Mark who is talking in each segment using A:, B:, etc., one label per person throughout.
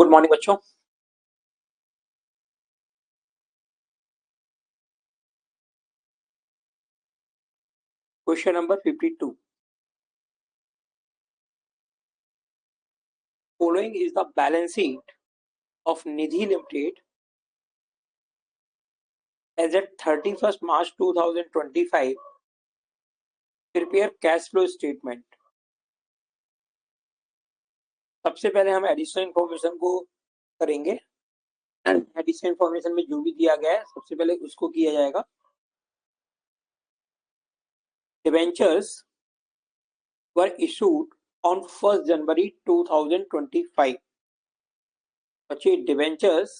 A: Good morning बच्चों। Question number 52। Following is the balance sheet of Nidhi Limited as at 31st March 2025. Prepare cash flow statement. सबसे पहले हम additional information को करेंगे। Additional information में जो भी दिया गया है सबसे पहले उसको किया जाएगा। डिबेंचर्स वर इशूड ऑन 1 जनवरी 2025। बच्चे डिबेंचर्स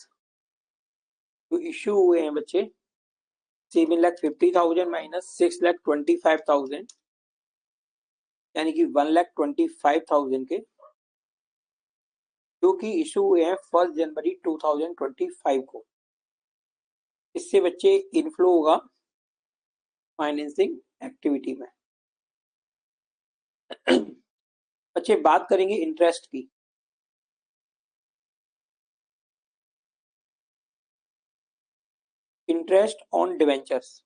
A: जो इशू हुए हैं बच्चे 7,50,000 माइनस 6,25,000 यानी कि 1,25,000 के जो कि इशू हुए हैं 1 जनवरी 2025 को। इससे बच्चे इनफ्लो होगा फाइनेंसिंग एक्टिविटी में। बच्चे बात करेंगे इंटरेस्ट की। इंटरेस्ट ऑन डिवेंचर्स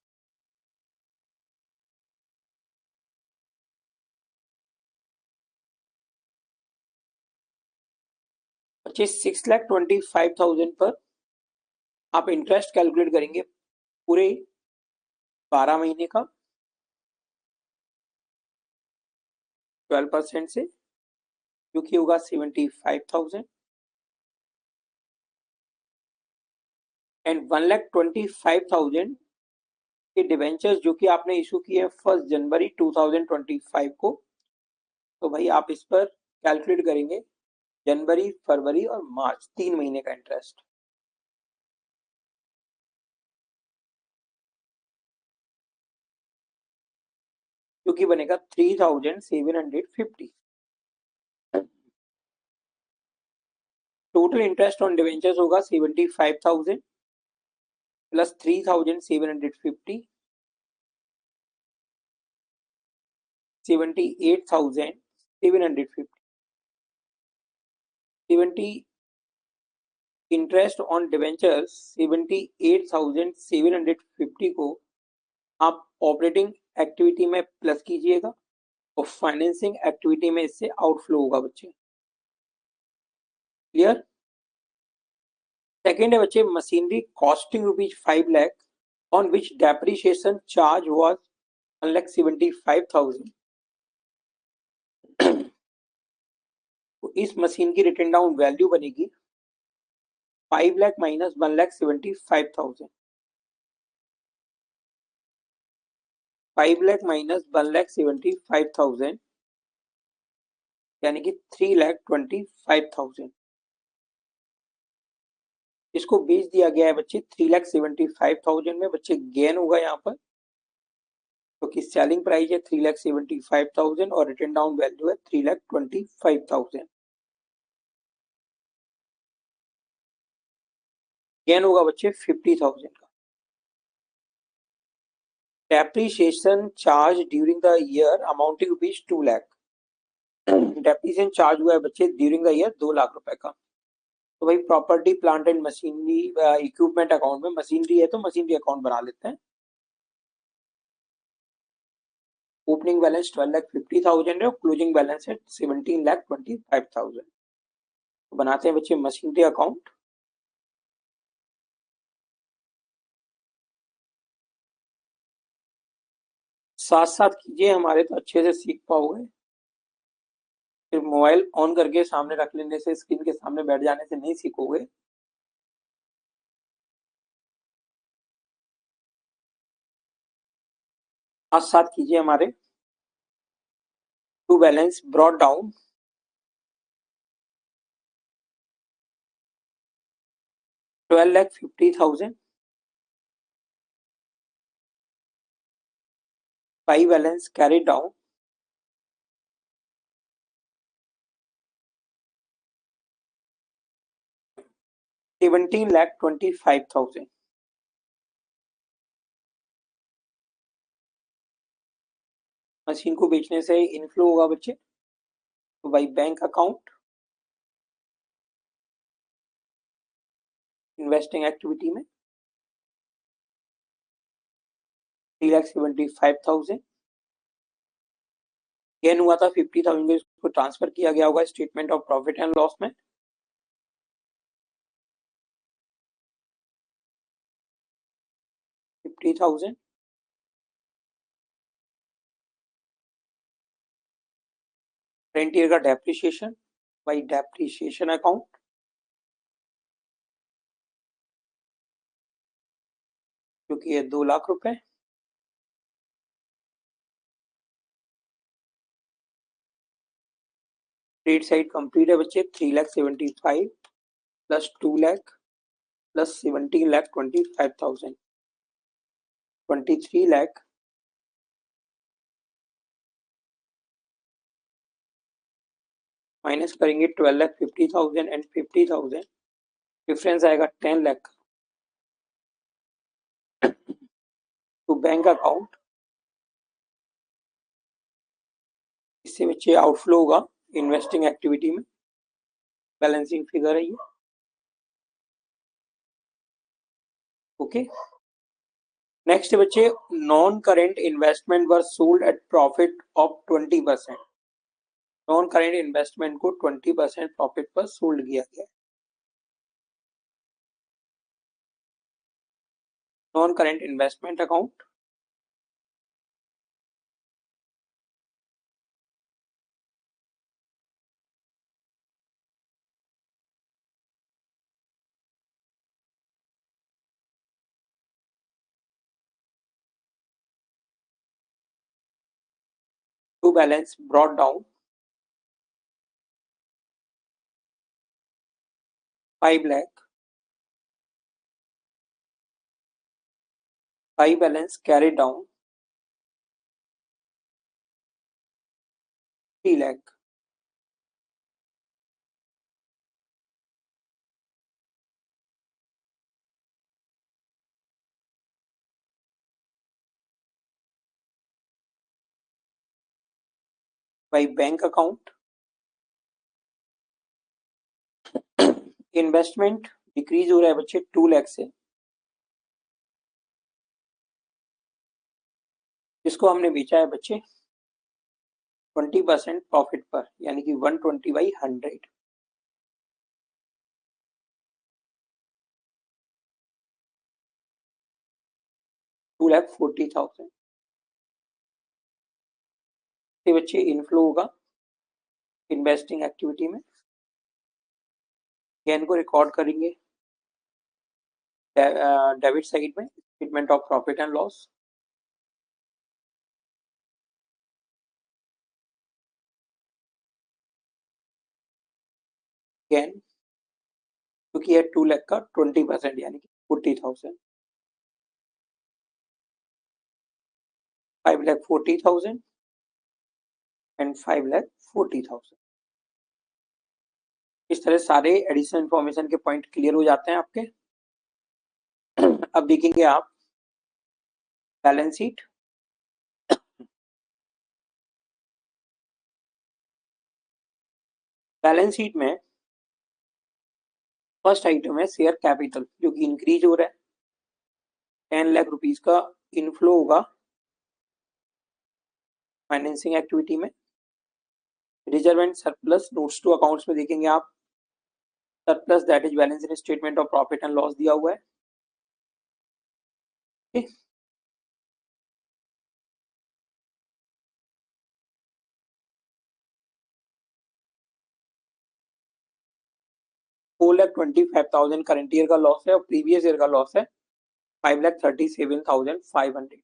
A: बच्चे 6,25,000 पर आप इंटरेस्ट कैलकुलेट करेंगे पूरे 12 महीने का 12% से, जो कि होगा 75,000 एंड 1,25,000 के डिवेंचर्स जो कि आपने इशू किए 1 जनवरी 2025 को। तो भाई आप इस पर कैलकुलेट करेंगे जनवरी, फरवरी और मार्च 3 महीने का इंटरेस्ट। जो कि बनेगा 3,750। टोटल इंटरेस्ट ऑन डिवेंचर्स होगा 75,000 प्लस 3,750 78,750 70 इंटरेस्ट ऑन डिवेंचर्स 78,750 को आप ऑपरेटिंग एक्टिविटी में प्लस कीजिएगा और फाइनेंसिंग एक्टिविटी में इससे आउटफ्लो होगा बच्चे। क्लियर? सेकेंड है बच्चे machinery costing ₹5 lakh on which depreciation charge was 1,75,000। तो इस मशीन की रिटन डाउन वैल्यू बनेगी 5 लाख माइनस 1,75,000। 5 लाख माइनस 1,75,000 यानी कि 3,25,000। इसको बेच दिया गया है बच्चे 3,75,000 में। बच्चे गेन होगा यहाँ पर क्योंकि सेलिंग प्राइस है 3,75,000 और रिटन डाउन वैल्यू है 3,25,000। गेन होगा बच्चे 50,000 का। Depreciation charge during the year amounting rupees 2 lakh. Depreciation charge हुआ है बच्चे ड्यूरिंग द ईयर 2 लाख रुपए का। तो भाई property plant and machinery equipment account में मशीनरी है तो मशीनरी अकाउंट बना लेते हैं। ओपनिंग बैलेंस 12,50,000 है और क्लोजिंग बैलेंस है 17,25,000। तो बनाते हैं बच्चे मशीनरी अकाउंट। साथ साथ कीजिए हमारे तो अच्छे से सीख पाओगे। फिर मोबाइल ऑन करके सामने रख लेने से, स्क्रीन के सामने बैठ जाने से नहीं सीखोगे। साथ साथ कीजिए हमारे। To balance brought down $12,50,000 by balance carry down $17,25,000। Machine को बेचने से इनफ्लो होगा बच्चे तो by bank account investing activity में 3,75,000। गेन हुआ था 50,000 को ट्रांसफर किया गया होगा statement of profit and loss में। $50,000 करंट ईयर का डेप्रिसिएशन बाई डेप्रिसिएशन अकाउंट जो कि है 2 लाख रुपए। ट्रेड साइड कंप्लीट है बच्चे। 3,75,000 plus 2 lakh plus 17,25,000 23 lakh minus करेंगे 12,50,000 एंड 50,000 डिफरेंस आएगा 10 लाख टू बैंक अकाउंट। इससे बच्चे आउटफ्लो होगा इन्वेस्टिंग एक्टिविटी में। बैलेंसिंग फिगर है ये। ओके नेक्स्ट बच्चे non current investment were sold at profit of 20%। Non current investment को 20% प्रॉफिट पर सोल्ड किया गया। Non current investment account to balance brought down 5 lakh. By balance carry down 3 lakh. By bank account investment decrease हो रहा है बच्चे 2 लाख से, इसको हमने बेचा है बच्चे 20% प्रॉफिट पर यानी कि 120/100। 2,40,000 से बच्चे इनफ्लो होगा इन्वेस्टिंग एक्टिविटी में। गेन को रिकॉर्ड करेंगे डेबिट साइड में statement of profit and loss. Gain क्योंकि है 2 लाख का 20% यानी कि 40,000। 5,40,000 एंड 5,40,000। इस तरह सारे एडिशनल इंफॉर्मेशन के पॉइंट क्लियर हो जाते हैं आपके। अब देखेंगे आप बैलेंस शीट। बैलेंस शीट में फर्स्ट आइटम है शेयर कैपिटल जो कि इंक्रीज हो रहा है। 10 लाख रुपीज का इनफ्लो होगा फाइनेंसिंग एक्टिविटी में। Reserve and surplus notes to accounts में देखेंगे आप surplus that is balance in statement of profit and loss दिया हुआ है। ठीक 4,25,000 करंट ईयर का लॉस है और प्रीवियस ईयर का लॉस है 5,37,500।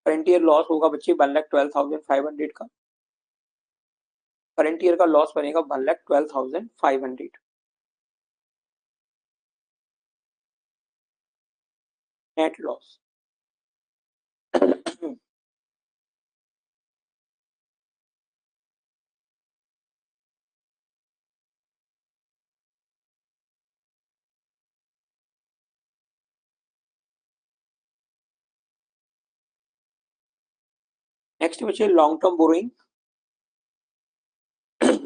A: करंट ईयर लॉस होगा बच्चे 1,12,500 का। करंट ईयर का लॉस बनेगा 1,12,500 नेट लॉस। नेक्स्ट बच्चे long term borrowing.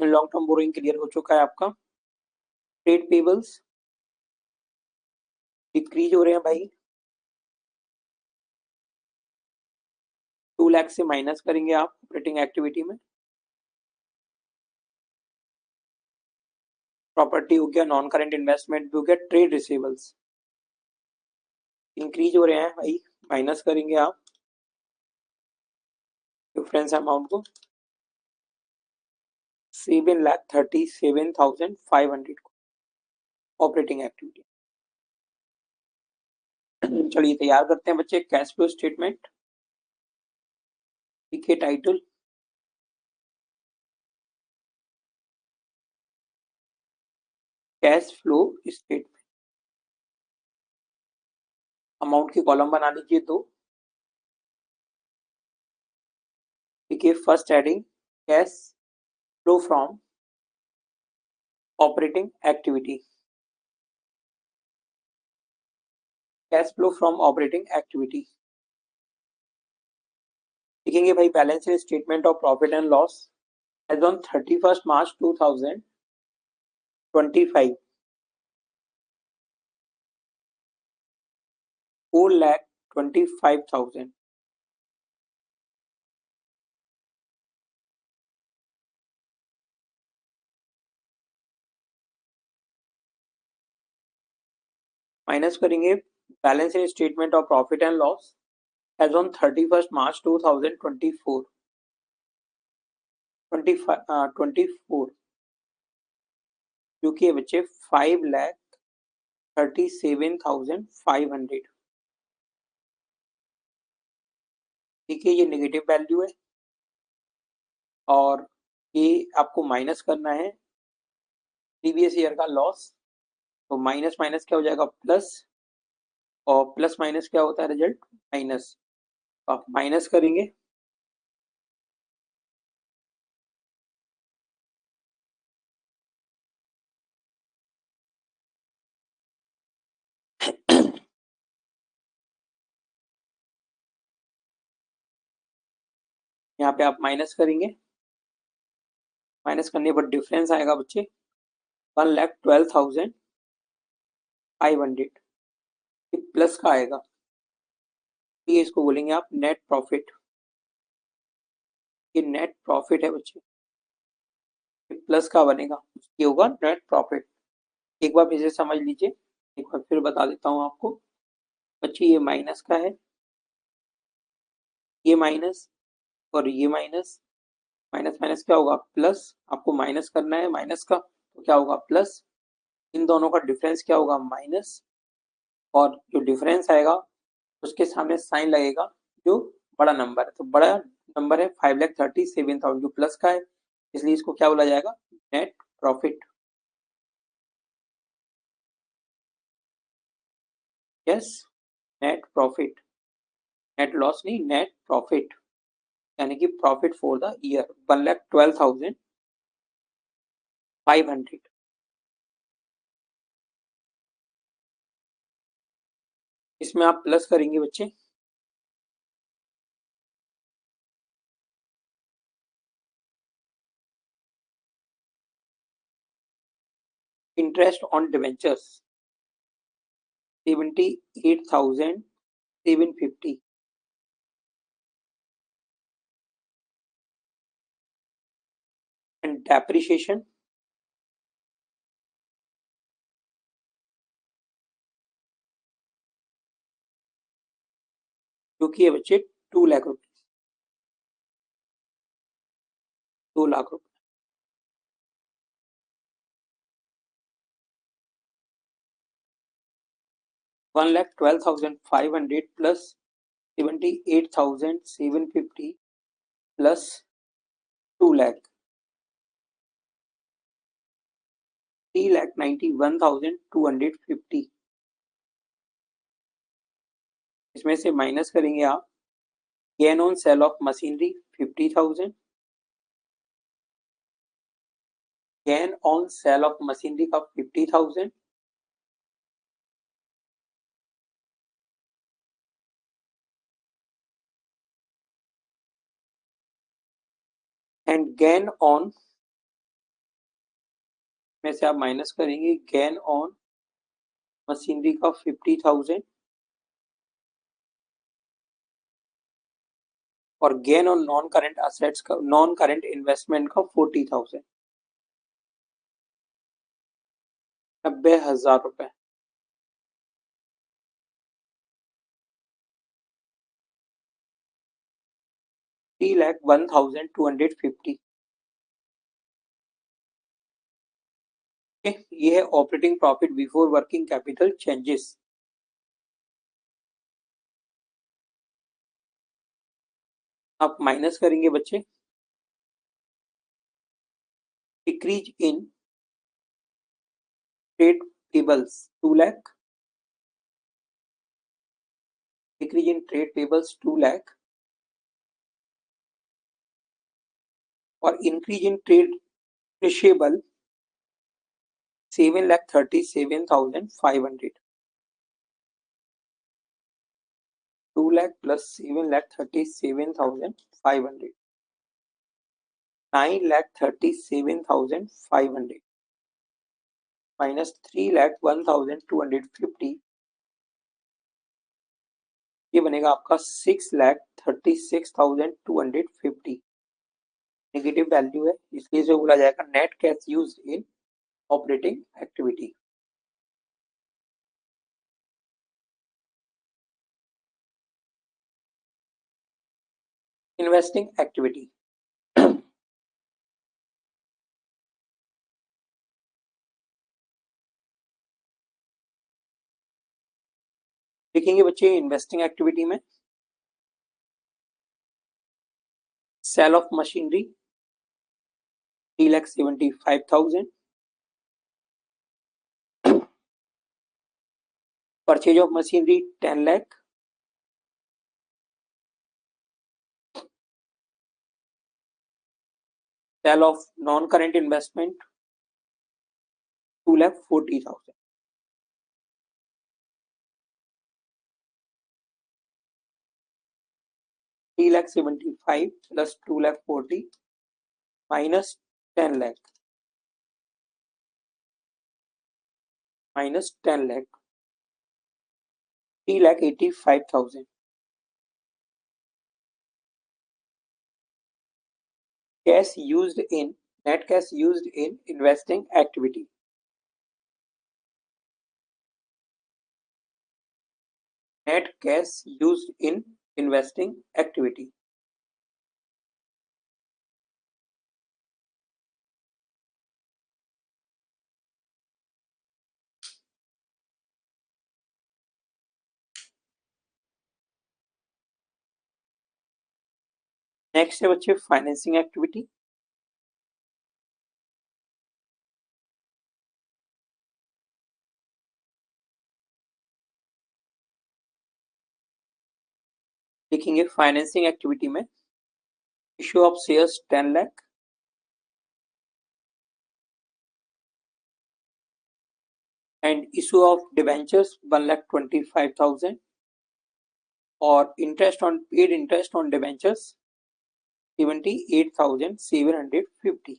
A: Long term borrowing clear हो चुका है आपका। ट्रेड पेबल्स डिक्रीज हो रहे हैं भाई, 2 लाख से माइनस करेंगे आप ऑपरेटिंग एक्टिविटी में। प्रॉपर्टी हो गया, नॉन करेंट इन्वेस्टमेंट भी हो गया, ट्रेड रिसीवेबल्स इंक्रीज हो रहे हैं भाई, माइनस करेंगे आप डिफरेंस अमाउंट को 7,37,500 को ऑपरेटिंग एक्टिविटी। चलिए तैयार करते हैं बच्चे कैश फ्लो स्टेटमेंट। ठीक है, title cash flow statement. Amount की कॉलम बना लीजिए दो। ठीक है, first heading cash flow from operating activity, cash flow from operating activity. लिखेंगे भाई balance statement of profit and loss as on 31 March 2025, 4,25,000। Minus करेंगे balance statement of profit and loss as on 31 March 2024, 24, जो कि है बच्चे 5,37,500। ठीक है, ये नेगेटिव वैल्यू है और ये आपको माइनस करना है प्रीवियस ईयर का लॉस। तो माइनस माइनस क्या हो जाएगा प्लस, और प्लस माइनस क्या होता है रिजल्ट माइनस। तो आप माइनस करेंगे यहाँ पे आप माइनस करेंगे, माइनस करने पर डिफरेंस आएगा बच्चे 1,12,500, ये प्लस का आएगा। ये इसको बोलेंगे आप नेट प्रॉफिट। ये नेट प्रॉफिट है बच्चे, ये प्लस का बनेगा, ये होगा नेट प्रॉफिट। एक बार इसे समझ लीजिए, एक बार फिर बता देता हूँ आपको बच्चे। ये माइनस का है, ये माइनस और ये माइनस, माइनस माइनस क्या होगा प्लस। आपको माइनस करना है माइनस का, तो क्या होगा प्लस। इन दोनों का डिफरेंस क्या होगा माइनस, और जो डिफरेंस आएगा उसके सामने साइन लगेगा जो बड़ा नंबर है। तो बड़ा नंबर है 5,37,000 जो प्लस का है, इसलिए इसको क्या बोला जाएगा net profit. Yes, net profit, net loss नहीं, नेट प्रॉफिट, यानी कि प्रॉफिट फॉर द ईयर 1,12,500। इसमें आप प्लस करेंगे बच्चे interest on debentures 78,750 and depreciation जो कि है बच्चे 2 लाख रुपए, 2 लाख रुपए। 1,12,500 प्लस 78,750 प्लस 2 लाख, 3,91,250। इसमें से माइनस करेंगे आप gain on sale of machinery 50,000, gain on sale of machinery का 50,000, एंड गेन ऑन में से आप माइनस करेंगे गेन ऑन मशीनरी का 50,000 और gain on non current assets का, नॉन करंट इन्वेस्टमेंट का 40,000, 90,000 रुपए। $3,01,250। ये है operating profit before working capital changes. आप माइनस करेंगे बच्चे decrease in trade payables 2 lakh, decrease in trade payables 2 lakh और increase in trade receivable 7,37,500। 2 lakh plus 7,37,500, 9,37,500 minus 3,01,250, ये बनेगा आपका 6,36,250। नेगेटिव वैल्यू है, इसलिए जो बोला जाएगा net cash used in operating activity. Investing activity देखेंगे बच्चे इन्वेस्टिंग एक्टिविटी में sale of machinery 3,75,000, purchase of machinery 10 lakh, sale of non current investment 2,40,000। 3,75,000 plus 2,40,000 minus 10 lakh minus 10 lakh 3,85,000। Cash used in net cash used in investing activity. Net cash used in investing activity. Next है बच्चे financing activity. देखेंगे financing activity में issue of shares 10 lakh, and issue of debentures 1,25,000 और interest on paid interest on debentures 78,750।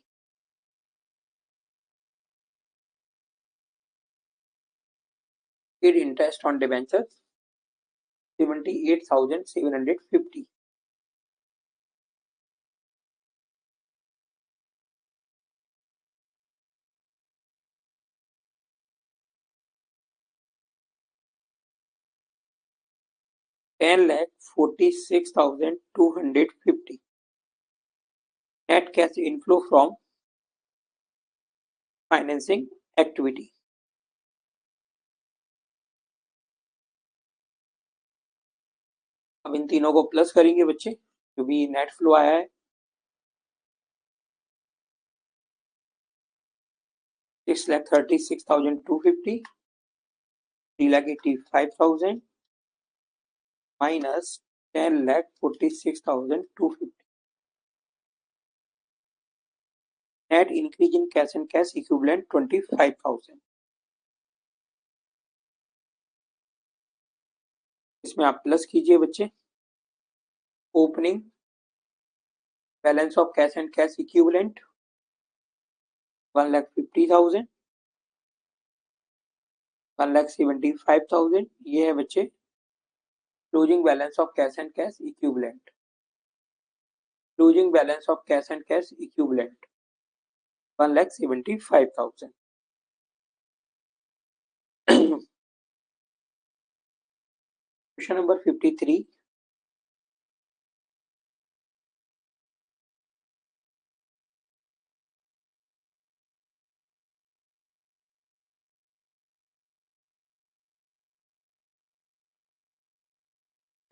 A: paid interest on debentures 78,750। $10,46,250 net cash inflow from financing activity। अब इन तीनों को plus करेंगे बच्चे, जो भी नेट फ्लो आया है 6,36,250, 3,85,000 minus 10,46,250। Net increase in cash and cash equivalent 25,000। इसमें आप प्लस कीजिए बच्चे, opening balance of cash and cash equivalent 1,50,000, 1,75,000, ये है बच्चे closing balance of cash and cash equivalent. Closing balance of cash and cash equivalent 1,75,000। Question number 53,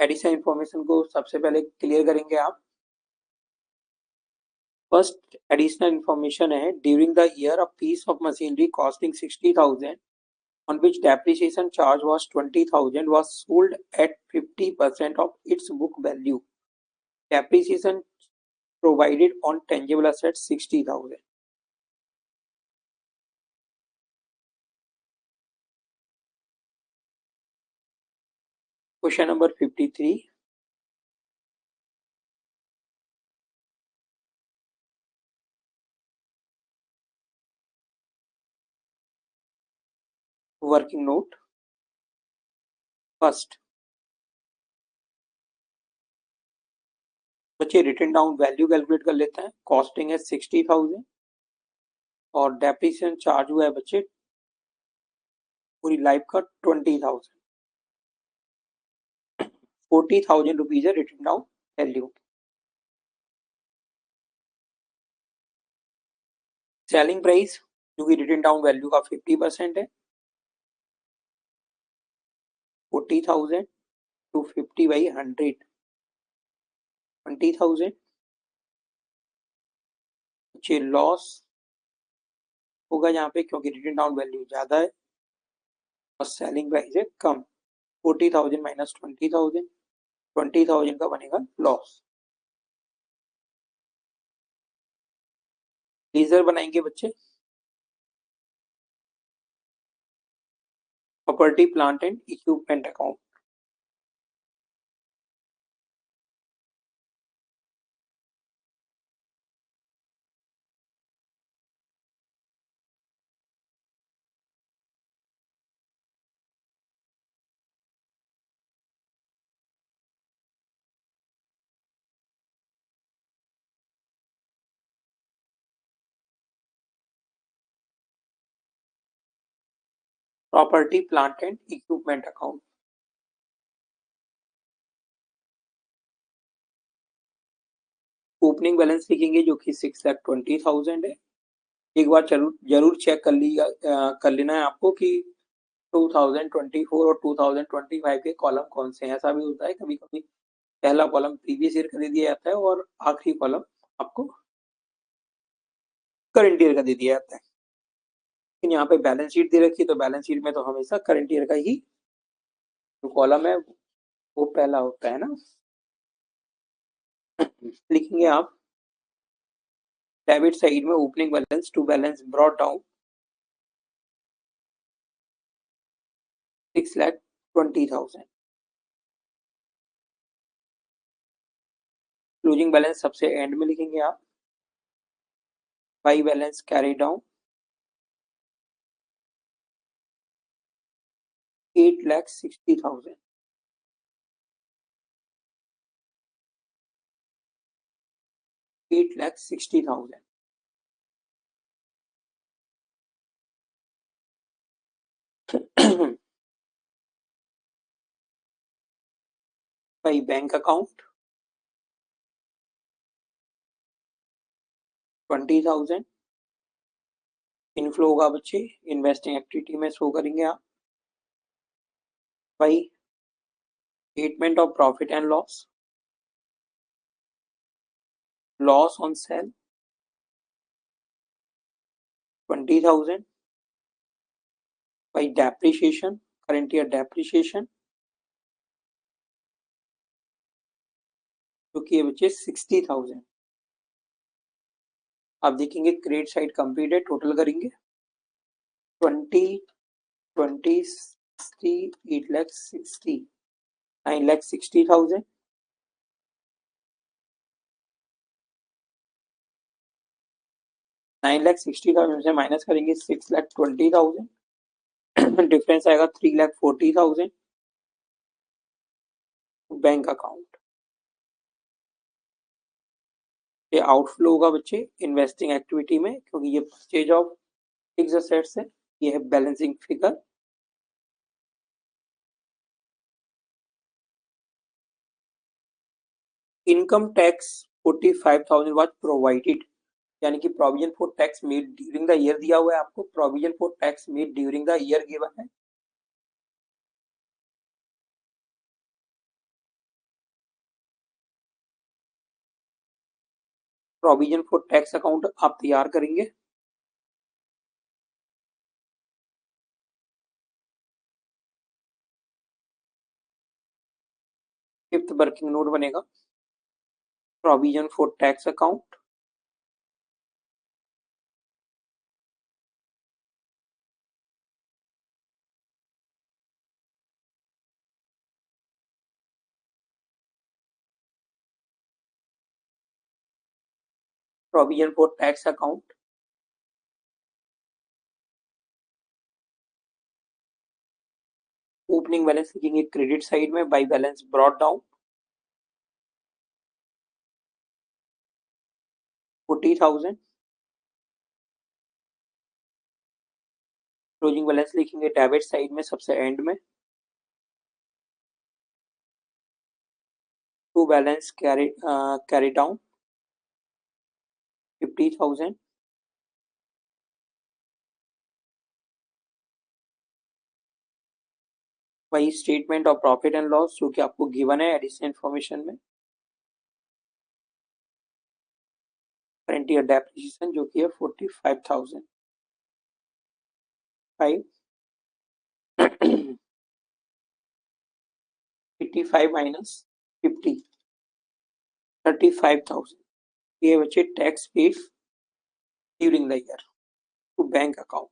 A: additional information को सबसे पहले क्लियर करेंगे आप। फर्स्ट एडिशनल इंफॉर्मेशन है, during the year a piece of machinery costing 60,000 on which depreciation charge was 20,000 was sold at 50% of its book value. Depreciation provided on tangible assets 60,000. Question number 53. Working note. First, बच्चे written down value calculate कर लेते हैं। Costing है 60,000 और depreciation charge हुआ है बच्चे पूरी लाइफ का 20,000। 40,000 रुपीज है written down value. Selling price जो कि रिटन डाउन वैल्यू का 50% है, 40,000 टू 50 बाई 100, 20,000। बच्चे लॉस होगा यहाँ पे क्योंकि रिटन डाउन वैल्यू ज्यादा है और सेलिंग प्राइस है कम। 40,000 माइनस 20,000, 20,000 का बनेगा लॉस। लीजर बनाएंगे बच्चे property plant and equipment account. Property plant and equipment account. Opening balance लिखेंगे जो कि 6,20,000 है। एक बार जरूर चेक कर लेना है आपको कि 2024 और 2025 के कॉलम कौन से हैं। ऐसा भी होता है कभी कभी पहला कॉलम प्रीवियस ईयर का दे दिया जाता है और आखिरी कॉलम आपको करंट ईयर का दे दिया जाता है। लेकिन यहाँ पे बैलेंस शीट दे रखी है तो बैलेंस शीट में तो हमेशा करंट ईयर का ही जो कॉलम है वो पहला होता है ना। लिखेंगे आप डेबिट साइड में opening balance to balance brought down 6,20,000। Closing balance सबसे एंड में लिखेंगे आप। By balance carry down 8,60,000। 8,60,000। By bank account 20,000। Inflow होगा बच्चे इन्वेस्टिंग एक्टिविटी में शो करेंगे आप। By statement of profit and loss, loss on sale 20,000। By depreciation current year depreciation जो कि है बच्चे 60,000। आप देखेंगे क्रेडिट साइड कंप्लीट है। टोटल करेंगे 20, 20, 60, 8,60, 9,60,000। 9,60,000 से माइनस करेंगे 6,20,000, डिफरेंस आएगा 3,40,000 बैंक अकाउंट। ये आउटफ्लो होगा बच्चे इन्वेस्टिंग एक्टिविटी में, क्योंकि ये परचेज ऑफ फिक्स्ड असेट्स है। ये है balancing figure. Income tax 45,000 was provided, यानी कि provision for tax made during the year दिया हुआ है आपको। Provision for tax made during the year given है। प्रोविजन फॉर टैक्स अकाउंट आप तैयार करेंगे। फिफ्थ वर्किंग नोट बनेगा provision for tax account. Provision for tax account opening balance लिखेंगे क्रेडिट साइड में, by balance brought down 40,000। Closing balance लिखेंगे debit side में सबसे एंड में, टू बैलेंस कैरी डाउन 50,000। वही statement of profit and loss जो कि आपको गिवन है एडिशनल इन्फॉर्मेशन में। करंट ईयर डेप्रिसिएशन जो कि है 45,000। 85 माइनस 50 35,000। ये बचे tax paid during the year to bank account.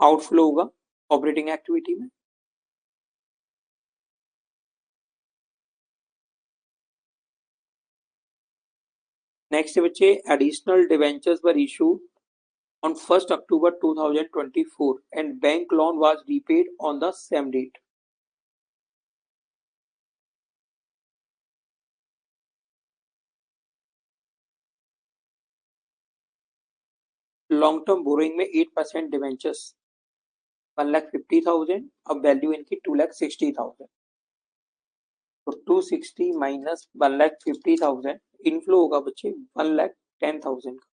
A: Outflow होगा ऑपरेटिंग एक्टिविटी में। नेक्स्ट बच्चे additional debentures were issued on 1st October 2024 and bank loan was repaid on the same date. Long term borrowing में 8% debentures 1,50,000, अब value इनकी 2,60,000। तो 260 minus 1,50,000 inflow होगा बच्चे 1,10,000 का।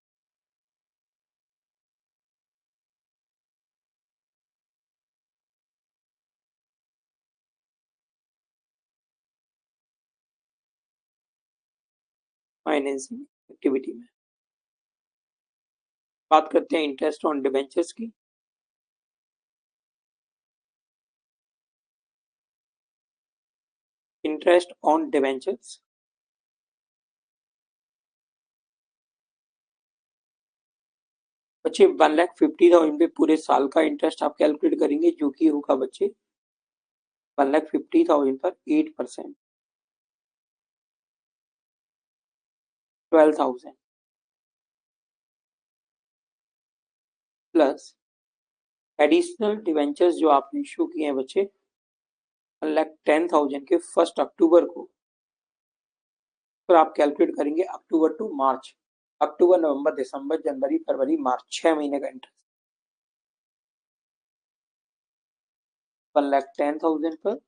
A: फाइनेंसिंग एक्टिविटी में बात करते हैं इंटरेस्ट ऑन डिवेंचर्स की। इंटरेस्ट ऑन डिवेंचर्स बच्चे 1,50,000 पे पूरे साल का इंटरेस्ट आप कैलकुलेट करेंगे, जो कि होगा बच्चे 1,50,000 पर 8% 12,000 प्लस एडिशनल डिवेंचर्स जो आपने इशू किए हैं बच्चे 1,10,000 के 1 अक्टूबर को, फिर आप कैलकुलेट करेंगे अक्टूबर टू मार्च, अक्टूबर नवंबर दिसंबर जनवरी फरवरी मार्च 6 महीने का इंटरेस्ट। 1,10,000 पर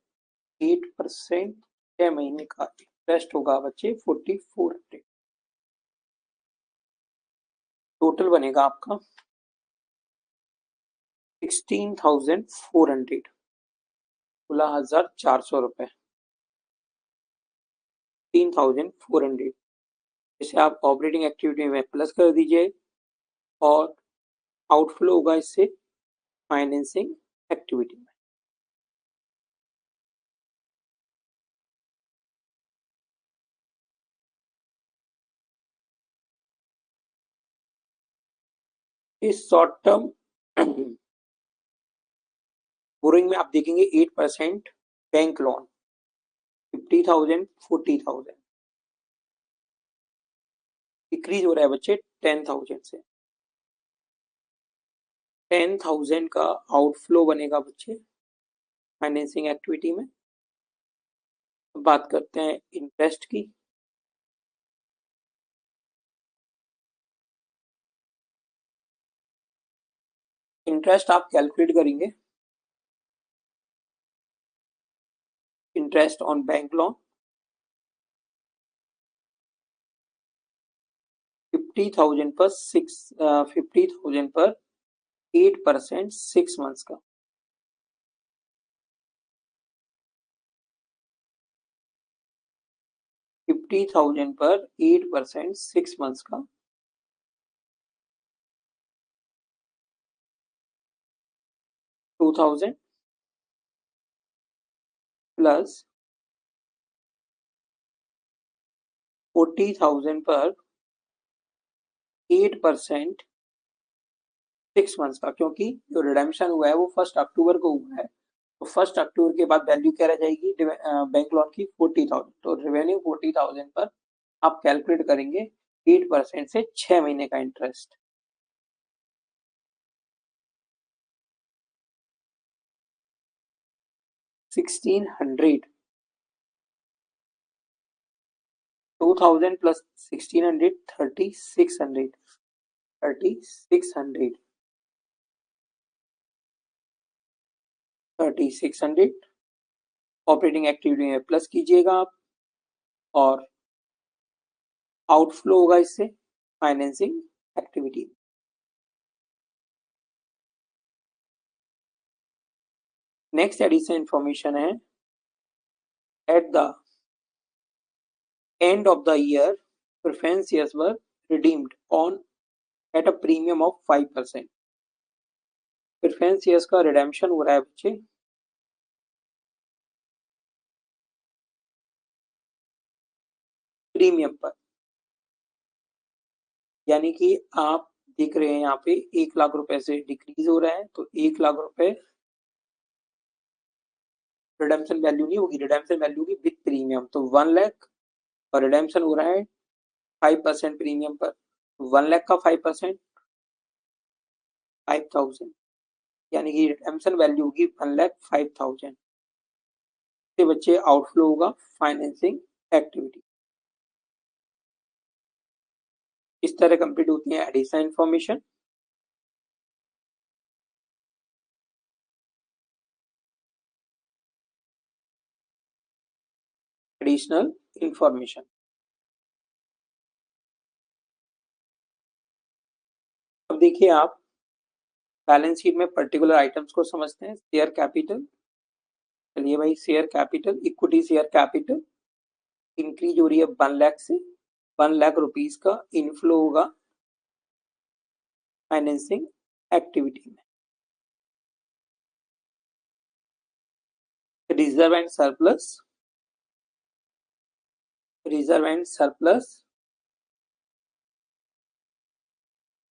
A: 8% 6 महीने का इंटरेस्ट होगा बच्चे 4,400। टोटल बनेगा आपका 16,400, 16,400 रुपए 16,400। इसे आप ऑपरेटिंग एक्टिविटी में प्लस कर दीजिए और आउटफ्लो होगा इससे फाइनेंसिंग एक्टिविटी में। इस शॉर्ट टर्म बोरिंग में आप देखेंगे 8% बैंक लोन 50,000 40,000। डिक्रीज हो रहा है बच्चे 10,000 से। 10,000 का आउटफ्लो बनेगा बच्चे फाइनेंसिंग एक्टिविटी में। बात करते हैं इंटरेस्ट की। इंटरेस्ट आप कैलकुलेट करेंगे इंटरेस्ट ऑन बैंक लोन 50,000 पर 50,000 पर 8% 6 मंथ्स का। 50,000 पर 8% 6 मंथ्स का 2,000 प्लस 40,000 पर 8% 6 मंथ्स का, क्योंकि जो रिडेम्पशन हुआ है वो 1 अक्टूबर को हुआ है, तो 1 अक्टूबर के बाद वैल्यू क्या रह जाएगी बैंक लोन की 40,000। तो रेवेन्यू 40,000 पर आप कैलकुलेट करेंगे 8% से 6 महीने का इंटरेस्ट। $1,600 2,000 प्लस 1,600 3,600 3,600 3,600 ऑपरेटिंग एक्टिविटी में प्लस कीजिएगा आप, और आउटफ्लो होगा इससे financing activity. Next addition information है, at the end of the year preference shares were redeemed on at a premium of 5%। Preference shares का रिडेम्पशन हो रहा है बच्चे प्रीमियम पर, यानी कि आप देख रहे हैं यहाँ पे 1 लाख रुपए से डिक्रीज हो रहा है, तो 1 लाख रुपए रिडेम्पशन वैल्यू नहीं होगी, रिडेम्पशन वैल्यू होगी विद प्रीमियम। तो 1 लाख और रिडेम्पशन हो रहा है 5% प्रीमियम पर, 1 लाख का 5% 5,000, यानी कि रिडेम्पशन वैल्यू होगी 1,05,000 से बच्चे आउटफ्लो होगा फाइनेंसिंग एक्टिविटी। इस तरह कंप्लीट होती है एडिशनल इंफॉर्मेशन। एडिशनल इंफॉर्मेशन अब देखिए आप बैलेंस शीट में पर्टिकुलर आइटम्स को समझते हैं। शेयर कैपिटल, चलिए भाई share capital, equity share capital increase हो रही है 1 लाख से, 1 लाख रुपीज का इनफ्लो होगा फाइनेंसिंग एक्टिविटी में। Reserve and surplus, reserve and surplus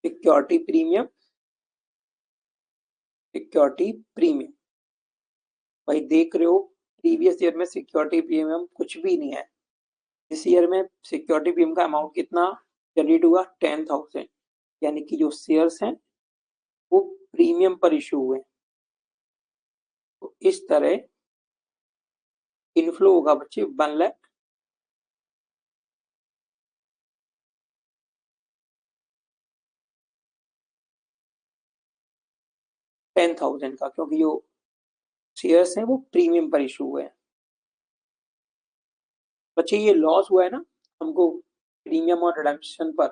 A: security premium, security premium भाई देख रहे हो प्रीवियस ईयर में सिक्योरिटी प्रीमियम कुछ भी नहीं है, इस ईयर में सिक्योरिटी प्रीमियम का अमाउंट कितना जनरेट हुआ 10,000, यानी कि जो शेयर्स हैं वो प्रीमियम पर इशू हुए। तो इस तरह इनफ्लो होगा बच्चे 1 लाख 10,000 का, क्योंकि जो शेयर्स हैं वो प्रीमियम पर इशू हुए हैं। बच्चे ये लॉस हुआ है ना हमको प्रीमियम और रिडेम्पशन पर,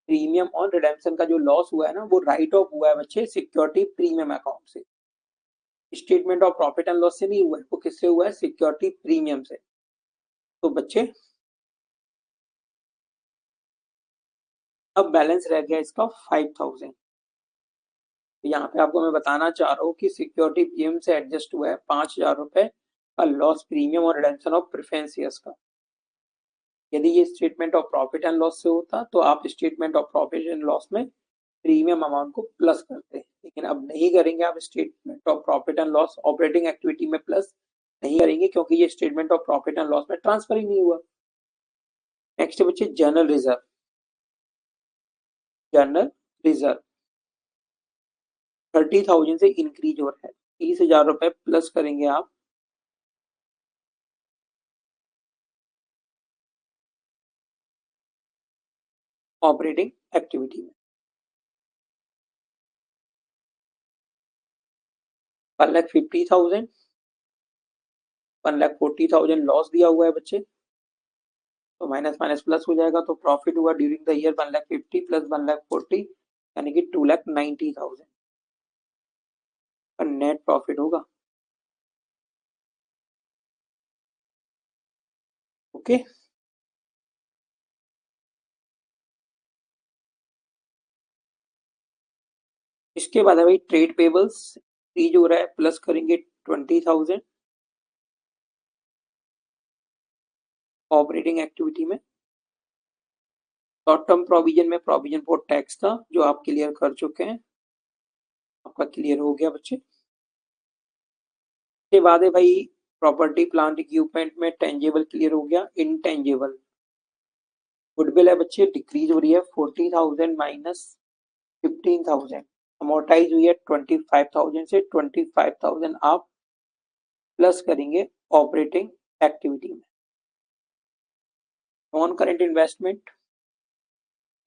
A: प्रीमियम और रिडेम्पशन का जो लॉस हुआ है ना वो राइट ऑफ हुआ है बच्चे सिक्योरिटी प्रीमियम अकाउंट से, statement of profit and loss से नहीं हुआ है, वो किससे हुआ है सिक्योरिटी प्रीमियम से। तो बच्चे अब बैलेंस रह गया इसका 5,000। यहाँ पे आपको मैं बताना चाह रहा हूँ कि सिक्योरिटी प्रीमियम से एडजस्ट हुआ है 5,000 रुपए का लॉस प्रीमियम और रिडेम्पशन ऑफ प्रेफरेंस शेयर्स का। यदि ये statement of profit and loss से होता तो आप statement of profit and loss में प्रीमियम अमाउंट को प्लस करते, लेकिन अब नहीं करेंगे आप statement of profit and loss operating activity में प्लस नहीं करेंगे, क्योंकि ये statement of profit and loss में ट्रांसफर ही नहीं हुआ। नेक्स्ट बच्चे जनरल रिजर्व, जनरल रिजर्व 30,000 से इंक्रीज हो रहा है, 30,000 रुपए प्लस करेंगे आप ऑपरेटिंग एक्टिविटी में। 1,50,000, 1,40,000 लॉस दिया हुआ है बच्चे, तो माइनस माइनस प्लस हो जाएगा, तो प्रॉफिट हुआ ड्यूरिंग द ईयर 1,50,000 प्लस 1,40,000 यानी कि 2,90,000 का नेट प्रॉफिट होगा। ओके, इसके बाद है भाई ट्रेड पेबल्स, इंक्रीज हो रहा है, प्लस करेंगे 20,000 ऑपरेटिंग एक्टिविटी में। शॉर्ट टर्म प्रोविजन में प्रोविजन फॉर टैक्स था जो आप क्लियर कर चुके हैं, आपका क्लियर हो गया बच्चे। इसके बाद है भाई प्रॉपर्टी प्लांट इक्विपमेंट में टेंजेबल क्लियर हो गया। इनटेंजेबल गुडविल है बच्चे, डिक्रीज हो रही है 40,000 माइनस 15,000, अमोर्टाइज हुई है 25,000 से 25,000 आप प्लस करेंगे ऑपरेटिंग एक्टिविटी में। नॉन करेंट इन्वेस्टमेंट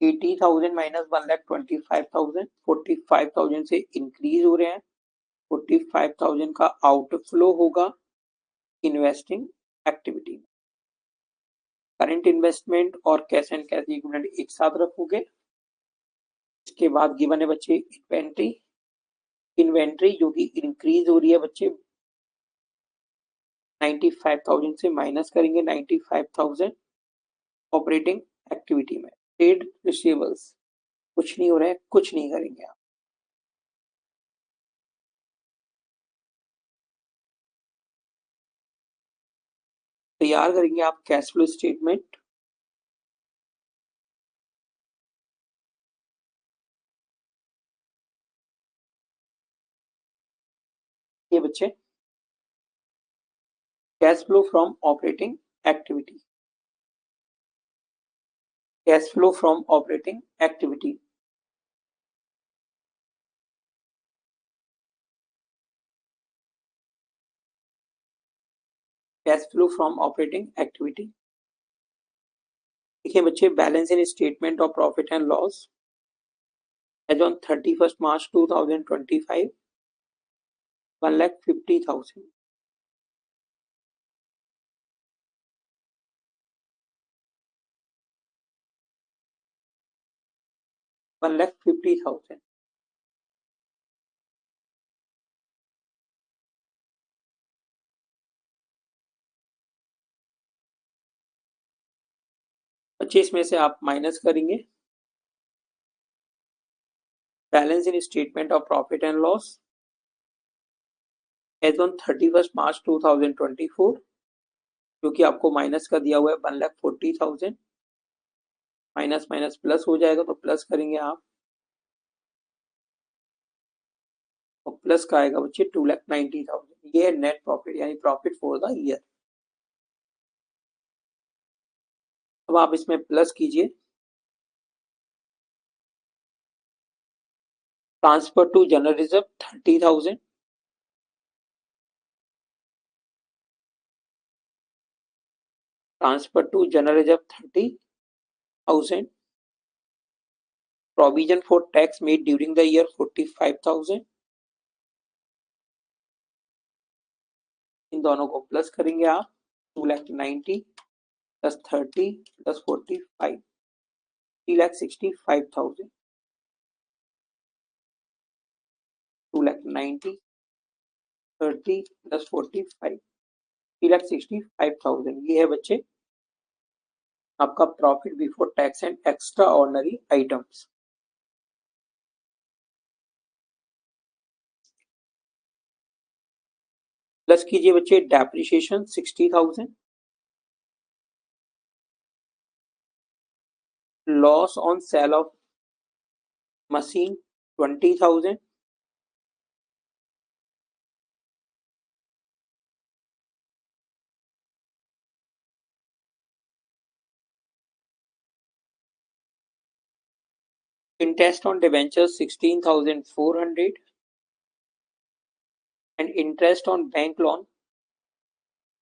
A: 80,000 माइनस 1,25,000, 45,000 से इंक्रीज हो रहे हैं, 45,000 का आउटफ्लो होगा इन्वेस्टिंग एक्टिविटी में। करंट इन्वेस्टमेंट और कैश एंड कैश इक्विवेलेंट एक साथ रखोगे। इसके बाद गिवन है बच्चे इन्वेंट्री, इन्वेंट्री जो कि इंक्रीज हो रही है बच्चे 95,000 से माइनस करेंगे 95,000 ऑपरेटिंग एक्टिविटी में। ट्रेड रिसीवेबल्स कुछ नहीं हो रहा है, कुछ नहीं करेंगे आप। तैयार करेंगे आप कैश फ्लो स्टेटमेंट। ये बच्चे cash flow from operating activity, cash flow from operating activity, cash flow from operating activity. देखिए बच्चे balance in statement of profit and loss as on 31st March 2025 1,50,000, 1,50,000। पच्चीस में से आप माइनस करेंगे balance in statement of profit and loss as on 31st March 2024 जो कि आपको माइनस का दिया हुआ है 1,40,000, माइनस माइनस प्लस हो जाएगा, तो प्लस करेंगे आप, और प्लस का आएगा बच्चे 2,90,000। ये है नेट प्रॉफिट यानी प्रॉफिट फॉर द ईयर। अब आप इसमें प्लस कीजिए transfer to general reserve 30,000, transfer to general reserve 30,000, provision for tax made during the year 45,000, इन दोनों को प्लस करेंगे आप 2,90,000 प्लस 30 प्लस 45 3,65,000, 2,90,000 30 प्लस 45 3,65,000। ये है बच्चे आपका profit before tax and extra ordinary items. Plus कीजिए बच्चे depreciation 60,000, loss on cell of machine 20,000, Interest on debentures 16,400 and interest on bank loan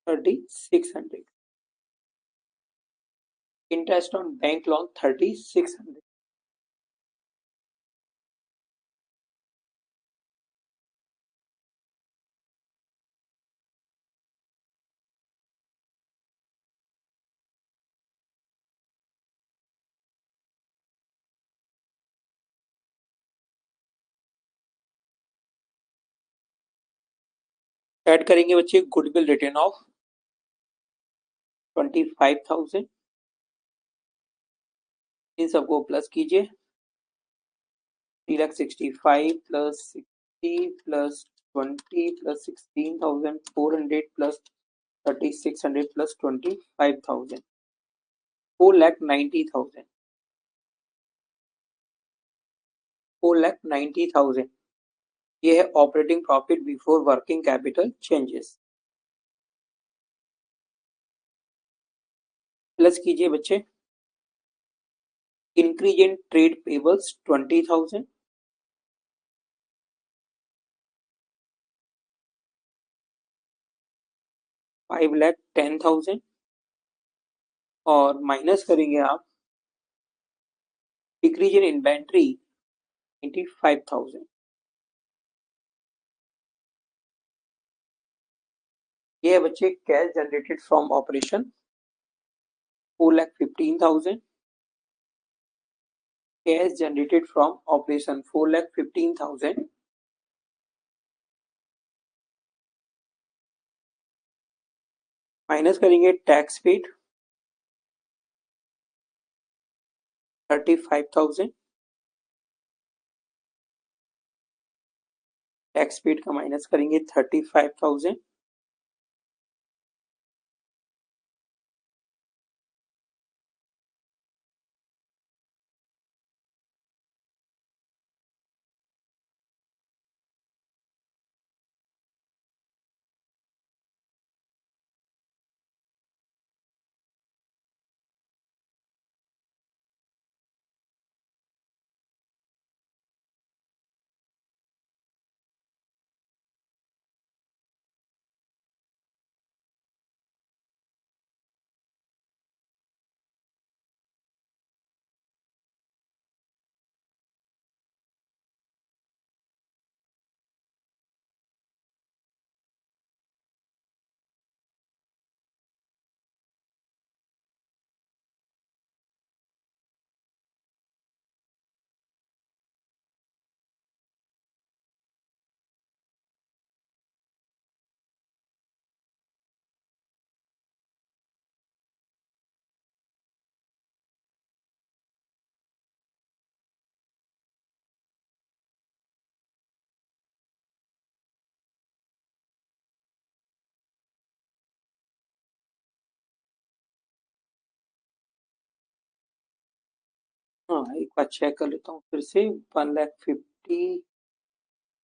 A: 3,600. Interest on bank loan 3,600. Add करेंगे बच्चे गुडविल रिटर्न ऑफ 25,000। इन सबको plus कीजिए 3,65,000 plus 60 plus 20 plus 16,400 plus 3,600 plus 25,000 4,90,000 4,90,000। ये है operating profit before working capital changes. Plus कीजिए बच्चे increase in trade pebbles 20,000, 5,10,000 और minus करेंगे आप डिक्रीज इन इन्वेंट्री 95,000। ये है बच्चे cash generated from operation 4,15,000। Cash generated from operation 4,15,000 minus करेंगे टैक्स पेड 35,000। टैक्स पेड का माइनस करेंगे 35,000। हाँ एक बार चेक कर लेता हूँ फिर से 1,50,000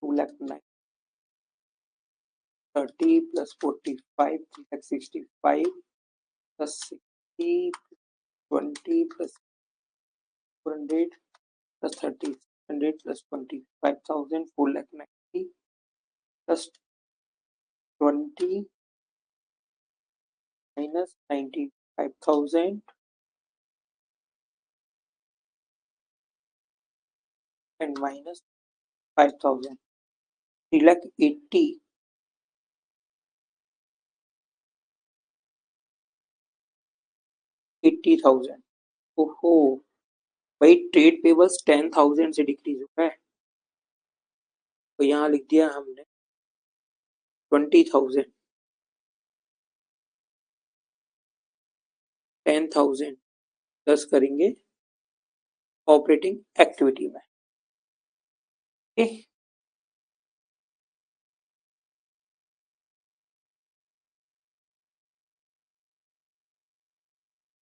A: 2,09,000 30 plus 45 3,65 plus 60 20 plus 400 plus 3,600 plus 25,000 4,90,000 plus 20 minus 95,000 and minus 5,000 3,80,000 80,000। ओहो भाई ट्रेड पेबल्स 10,000 से डिक्रीज हुआ है तो यहाँ लिख दिया हमने 20,000 10,000 प्लस करेंगे ऑपरेटिंग एक्टिविटी में। ओके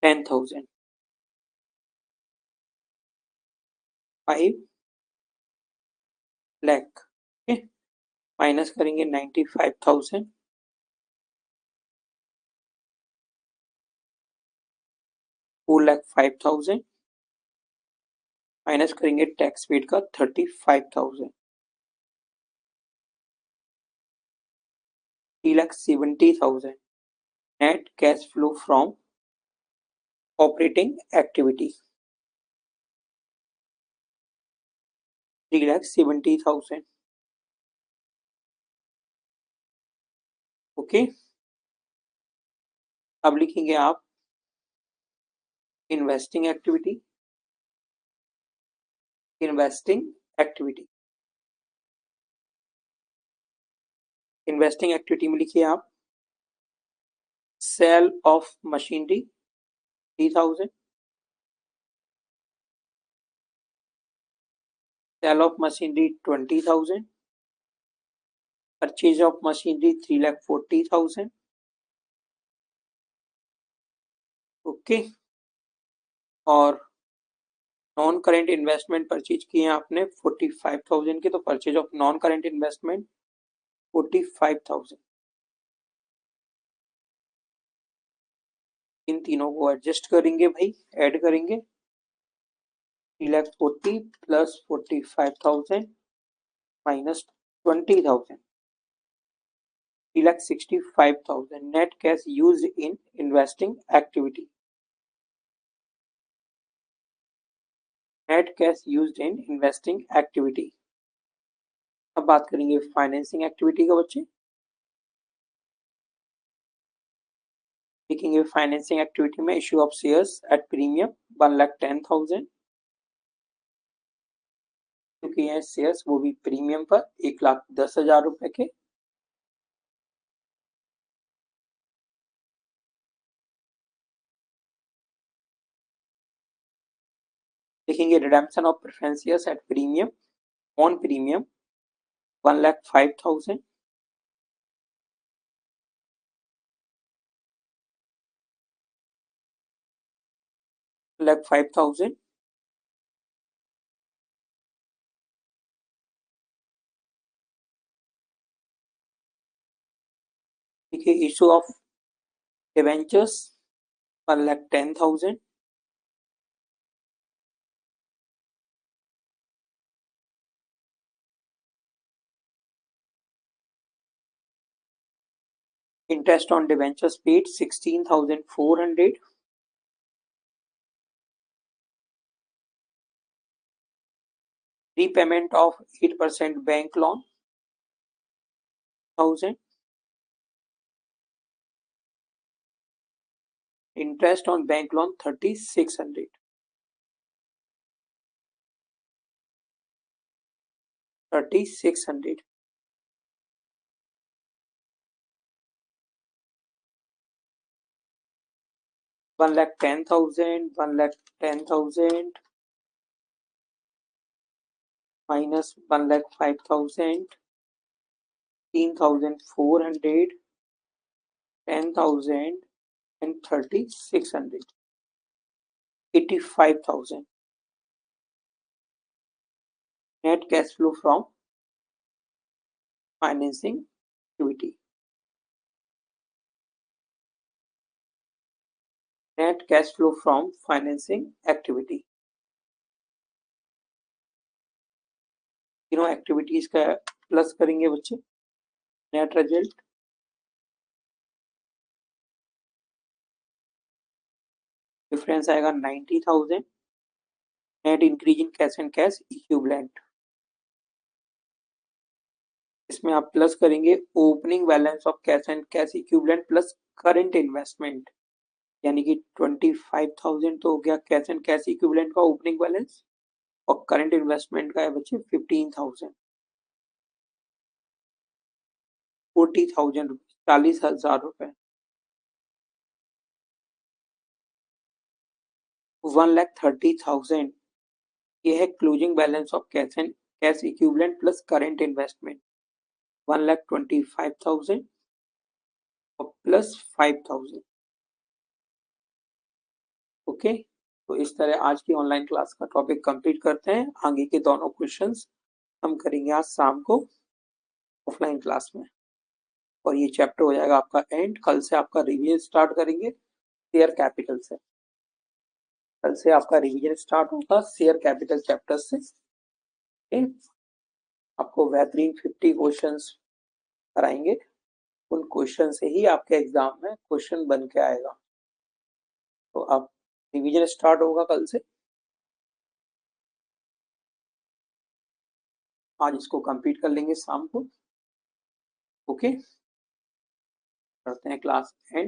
A: 10,000 5 लाख ओके माइनस करेंगे 95,000 4,05,000 माइनस करेंगे टैक्स पेड का 35,000, 3,70,000 net cash flow from operating activity 3,70,000। Okay, अब लिखेंगे आप investing activity, investing activity, investing activity में लिखिए आप sale of machinery 3,000, sale of machinery 20,000, purchase of machinery 3,40,000। Okay, और नॉन करेंट इन्वेस्टमेंट परचेज किए हैं आपने 45,000 के, तो purchase of non current investment 45,000। इन तीनों को एडजस्ट करेंगे भाई, ऐड करेंगे 3,40,000 plus 45,000 minus 20,000, 3,65,000 net cash use in investing activity, net cash use in investing activity. अब बात करेंगे फाइनेंसिंग एक्टिविटी का बच्चे, लिखेंगे फाइनेंसिंग एक्टिविटी में issue of shares at premium 1,10,000, क्योंकि ये शेयर्स वो भी प्रीमियम पर 1,10,000 रुपए के। लिखेंगे redemption of preference shares at premium on premium 1,05,000, $5,000। देखिए issue of debentures 1,10,000, interest on debentures paid 16,400, repayment of 8% bank loan 1,000, interest on bank loan 3,600, 3,600। $1,10,000, 1,10,000 minus 1,05,000, 13,400, 10,000 and 3,600, 85,000 net cash flow from financing activity, net cash flow from financing activity। तीनों activities का plus करेंगे बच्चे, net result difference आएगा 90,000, net increase in cash and cash equivalent, इसमें आप plus करेंगे opening balance of cash and cash equivalent plus current investment, यानी कि 25,000 तो हो गया कैश एंड कैश इक्विवेलेंट का ओपनिंग बैलेंस, और करंट इन्वेस्टमेंट का है बच्चे 15,000, 40,000 रुपए, 40,000 रुपए, 1,30,000 ये है closing balance of cash and cash equivalent plus current investment, 1,25,000 और प्लस 5,000। ओके, तो इस तरह आज की ऑनलाइन क्लास का टॉपिक कंप्लीट करते हैं। आगे के दोनों क्वेश्चंस हम करेंगे आज शाम को ऑफलाइन क्लास में, और ये चैप्टर हो जाएगा आपका एंड। कल से आपका रिवीजन स्टार्ट करेंगे शेयर कैपिटल से। कल से आपका रिवीजन स्टार्ट होगा शेयर कैपिटल चैप्टर से। आपको बेहतरीन 50 क्वेश्चंस कराएंगे, उन क्वेश्चन से ही आपके एग्जाम में क्वेश्चन बन के आएगा। तो आप रिवीजन स्टार्ट होगा कल से, आज इसको कंप्लीट कर लेंगे शाम को। ओके, करते हैं क्लास एंड।